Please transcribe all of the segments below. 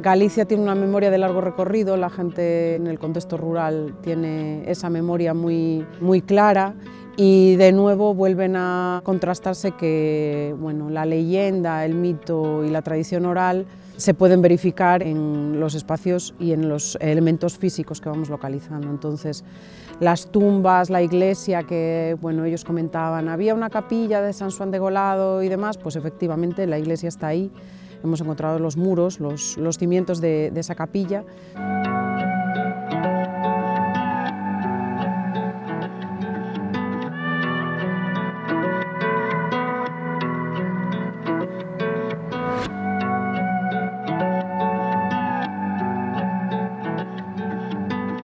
Galicia tiene una memoria de largo recorrido, la gente en el contexto rural tiene esa memoria muy clara y de nuevo vuelven a contrastarse que bueno, la leyenda, el mito y la tradición oral se pueden verificar en los espacios y en los elementos físicos que vamos localizando. Entonces, las tumbas, la iglesia que bueno, ellos comentaban, había una capilla de San Xoán de Golado y demás, pues efectivamente la iglesia está ahí. Hemos encontrado los muros, los cimientos de esa capilla.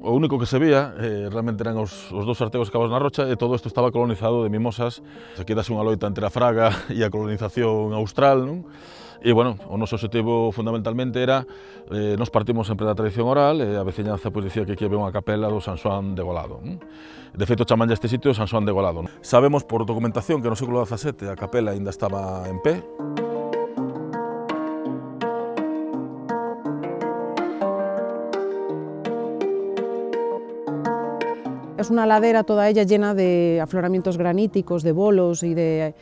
O único que se veía realmente eran os dous artegos cavados na rocha e todo isto estaba colonizado de mimosas. Aquí dase unha loita entre a fraga e a colonización austral, non? E, bueno, o noso objetivo fundamentalmente era, nos partimos sempre da tradición oral e a veciñanza pois, dicía que aquí había unha capela do San Xoán de Golado. Non? De feito, chamanlle este sitio San Xoán de Golado. Non? Sabemos por documentación que no século XVII a capela aínda estaba en pé. Es una ladera toda ella llena de afloramientos graníticos, de bolos y de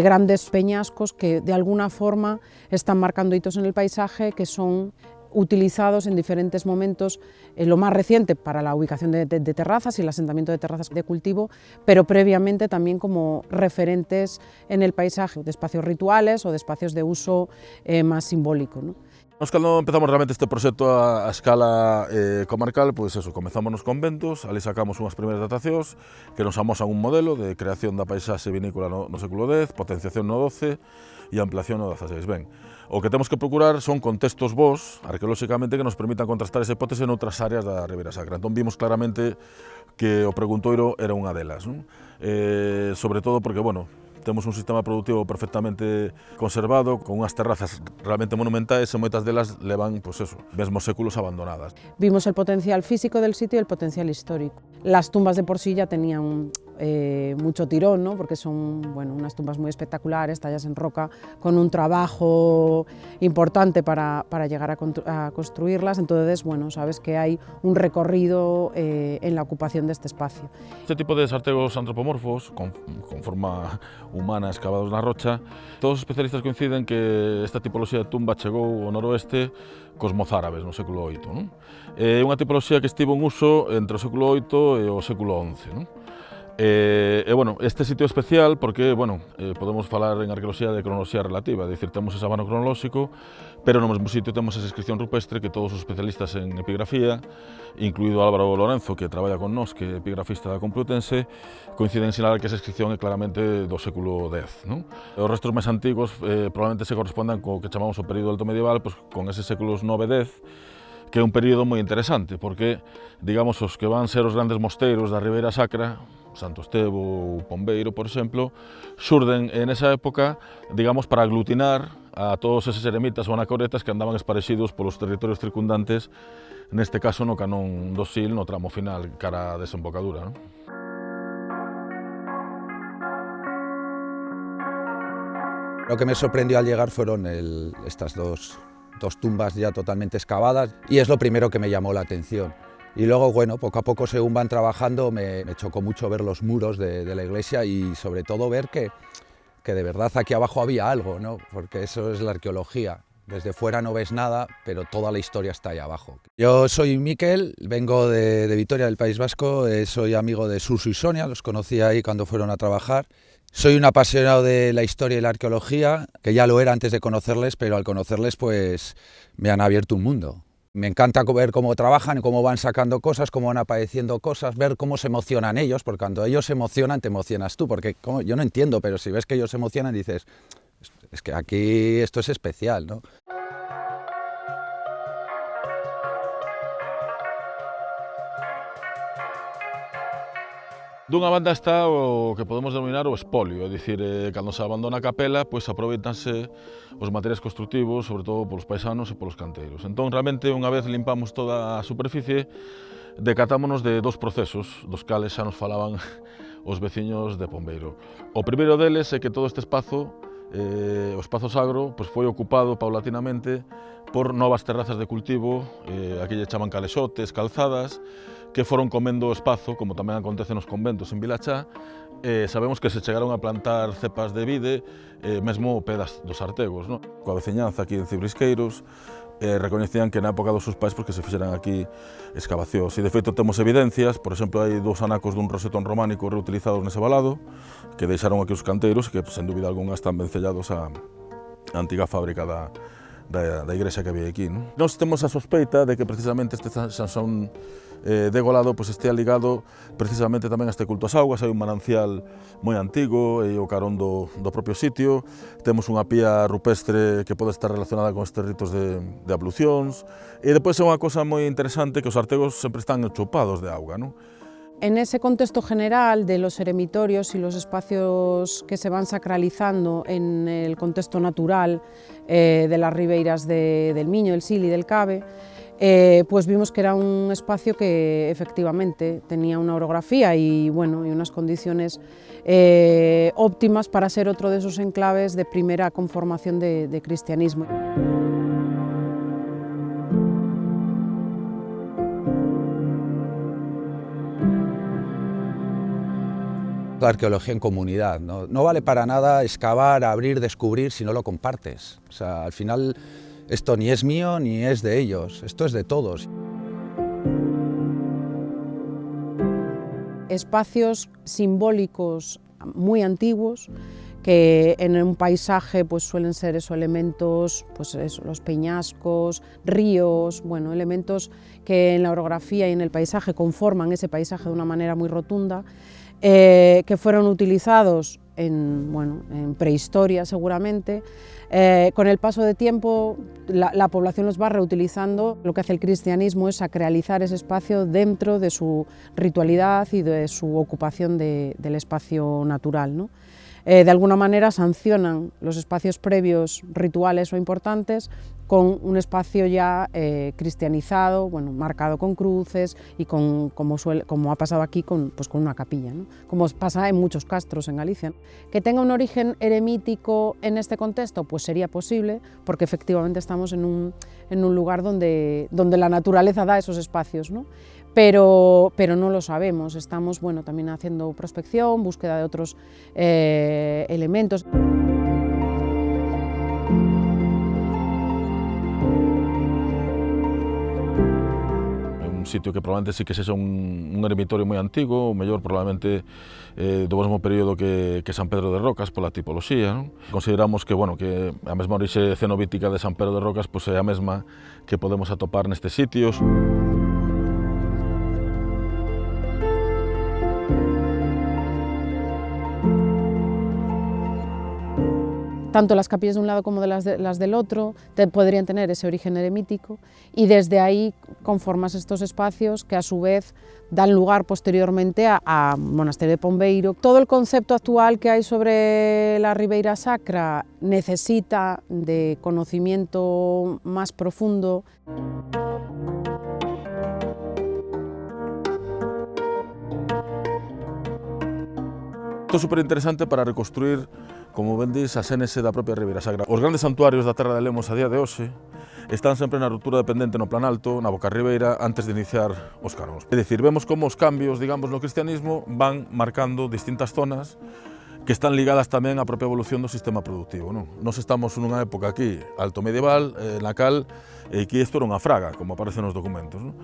grandes peñascos que de alguna forma están marcando hitos en el paisaje que son utilizados en diferentes momentos, lo más reciente para la ubicación de terrazas y el asentamiento de terrazas de cultivo, pero previamente también como referentes en el paisaje de espacios rituales o de espacios de uso más simbólico, ¿no? Nos cando empezamos realmente este proxecto a escala comarcal, pois eso, comezamos nos conventos, ali sacamos unhas primeiras datacións que nos amosan un modelo de creación da paisaxe vinícola no século X, potenciación no XII e ampliación no XVI. Ben, o que temos que procurar son contextos bons, arqueolóxicamente, que nos permitan contrastar esa hipótese noutras áreas da Ribeira Sacra. Entón vimos claramente que o preguntoiro era unha delas, non? Sobre todo porque, bueno, temos un sistema productivo perfectamente conservado, con unhas terrazas realmente monumentais e moitas delas levan, pois eso, mesmos séculos abandonadas. Vimos el potencial físico del sitio y el potencial histórico. Las tumbas de por sí ya tenían mucho tirón, ¿no? Porque son bueno, unas tumbas muy espectaculares, tallas en roca, con un trabajo importante para llegar a construirlas. Entonces, bueno, sabes que hay un recorrido en la ocupación de este espacio. Este tipo de sartegos antropomorfos, con forma humana excavados na rocha, todos os especialistas coinciden que esta tipoloxía de tumba chegou ao noroeste cos mozárabes no século VIII. Non? É unha tipoloxía que estivo en uso entre o século VIII e o século XI. Non? Bueno, este sitio é especial porque, bueno, podemos falar en arqueoloxía de cronoloxía relativa, é dicir, temos ese abano cronolóxico, pero no mesmo sitio temos esa inscripción rupestre que todos os especialistas en epigrafía, incluído Álvaro Lorenzo, que traballa con nós, que é epigrafista da Complutense, coinciden en sinalar que esa inscripción é claramente do século X. Non? Os restos máis antigos probablemente se correspondan co que chamamos o período alto medieval, pues, con eses séculos IX e X, que é un período moi interesante, porque, digamos, os que van ser os grandes mosteiros da Ribeira Sacra, Santo Estevo ou Pombeiro, por exemplo, xurden nesa época, digamos, para aglutinar a todos eses eremitas ou anacoretas que andaban esparecidos polos territorios circundantes, neste caso no canón do Sil, no tramo final, cara a desembocadura. Non? Lo que me sorprendió al llegar fueron estas dos tumbas ya totalmente excavadas y es lo primero que me llamó la atención. Y luego, bueno, poco a poco según van trabajando me chocó mucho ver los muros de la iglesia y sobre todo ver que de verdad aquí abajo había algo, ¿no? Porque eso es la arqueología. Desde fuera no ves nada, pero toda la historia está ahí abajo. Yo soy Miquel, vengo de Vitoria, del País Vasco, soy amigo de Suso y Sonia, los conocí ahí cuando fueron a trabajar. Soy un apasionado de la historia y la arqueología, que ya lo era antes de conocerles, pero al conocerles pues me han abierto un mundo. Me encanta ver cómo trabajan, cómo van sacando cosas, cómo van apareciendo cosas, ver cómo se emocionan ellos, porque cuando ellos se emocionan te emocionas tú, porque yo no entiendo, pero si ves que ellos se emocionan dices, es que aquí esto es especial, ¿no? Dunha banda está o que podemos denominar o espolio, é dicir, cando se abandona a capela, pois aproveitanse os materiais constructivos, sobre todo polos paisanos e polos canteiros. Entón, realmente, unha vez limpamos toda a superficie, decatámonos de dous procesos, dos cales xa nos falaban os veciños de Pombeiro. O primeiro deles é que todo este espazo o espazo sagro pois, foi ocupado paulatinamente por novas terrazas de cultivo, aquí lle chaman calexotes, calzadas, que foron comendo o espazo, como tamén acontece nos conventos en Vilachá. Sabemos que se chegaron a plantar cepas de vide, mesmo o pé dos artegos. No? Coa veciñanza aquí en Cibrisqueiros, recoñecían que na época dos seus pais porque se fixeran aquí excavacións. E de feito temos evidencias, por exemplo, hai dous anacos dun rosetón románico reutilizados nese valado, que deixaron aquí os canteiros, que sen dúbida algunha están vencellados á antiga fábrica da igrexa que había aquí. Non? Nós temos a sospeita de que precisamente este Sansón degolado pues, estea ligado precisamente tamén a este culto ás augas. Hai un manancial moi antigo e o carón do propio sitio. Temos unha pía rupestre que pode estar relacionada con estes ritos de ablucións. E depois é unha cosa moi interesante que os artegos sempre están chupados de auga. Non? En ese contexto general de los eremitorios y los espacios que se van sacralizando en el contexto natural de las ribeiras del Miño, del Sil y del Cabe, pues vimos que era un espacio que efectivamente tenía una orografía y unas condiciones óptimas para ser otro de esos enclaves de primera conformación de cristianismo. La arqueología en comunidad, ¿no? Vale para nada excavar, abrir, descubrir si no lo compartes. O sea, al final esto ni es mío ni es de ellos, esto es de todos. Espacios simbólicos muy antiguos que en un paisaje pues suelen ser esos elementos, pues eso, los peñascos, ríos, elementos que en la orografía y en el paisaje conforman ese paisaje de una manera muy rotunda. Que fueron utilizados en prehistoria seguramente. Con el paso de tiempo la población los va reutilizando. Lo que hace el cristianismo es sacralizar ese espacio dentro de su ritualidad y de su ocupación del espacio natural, ¿no? De alguna manera sancionan los espacios previos rituales o importantes con un espacio ya cristianizado, marcado con cruces y como ha pasado aquí con una capilla, ¿no? Como pasa en muchos castros en Galicia. Que tenga un origen eremítico en este contexto, pues sería posible, porque efectivamente estamos en un lugar donde la naturaleza da esos espacios, ¿no? Pero no lo sabemos, estamos también haciendo prospección, búsqueda de otros elementos. Un sitio que probablemente sí que sexa un eremitorio moi antigo, o mellor probablemente do mesmo período que San Pedro de Rocas pola tipoloxía. Non? Consideramos que, que a mesma orixe cenobítica de San Pedro de Rocas pois é a mesma que podemos atopar nestes sitios. Tanto las capillas de un lado como las del otro podrían tener ese origen eremítico y desde ahí conformas estos espacios que a su vez dan lugar posteriormente a Monasterio de Pombeiro. Todo el concepto actual que hay sobre la Ribeira Sacra necesita de conocimiento más profundo. Isto é superinteresante para reconstruir, como ben dis, a xénese da propia Ribeira Sacra. Os grandes santuarios da terra de Lemos a día de hoxe están sempre na ruptura dependente no Planalto, na Boca Ribeira, antes de iniciar os caróns. É dicir, vemos como os cambios, no cristianismo van marcando distintas zonas que están ligadas tamén á propia evolución do sistema productivo. Non? Nos estamos nunha época aquí, alto medieval, na cal aquí isto era unha fraga, como aparece nos documentos. Non?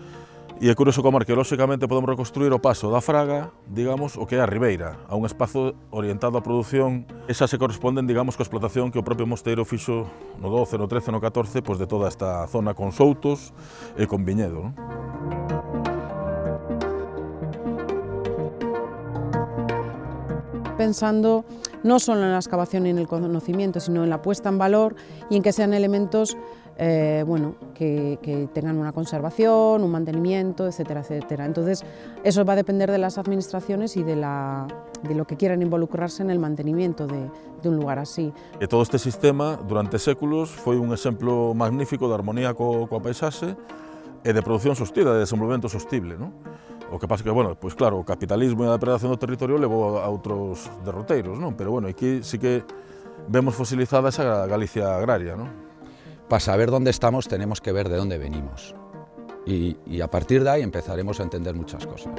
E é curioso como arqueolóxicamente podemos reconstruir o paso da fraga, o que é a ribeira, a un espazo orientado á produción. Esa se corresponden, coa explotación que o propio mosteiro fixo no 12, no 13, no 14, de toda esta zona con soutos e con viñedo. Non? Pensando no solo en la excavación y en el conocimiento, sino en la puesta en valor y en que sean elementos que tengan una conservación, un mantenimiento, etcétera, etcétera. Entonces, eso va a depender de las administraciones y de lo que quieran involucrarse en el mantenimiento de un lugar así. E todo este sistema, durante séculos, foi un exemplo magnífico de armonía coa paisaxe e de produción sostida, de desenvolvemento sostible. Non? O que pasa que, claro, o capitalismo e a depredación do territorio levou a outros derroteiros, non? Pero, aquí sí que vemos fosilizada esa Galicia agraria, ¿no? Para saber dónde estamos tenemos que ver de dónde venimos y a partir de ahí empezaremos a entender muchas cosas.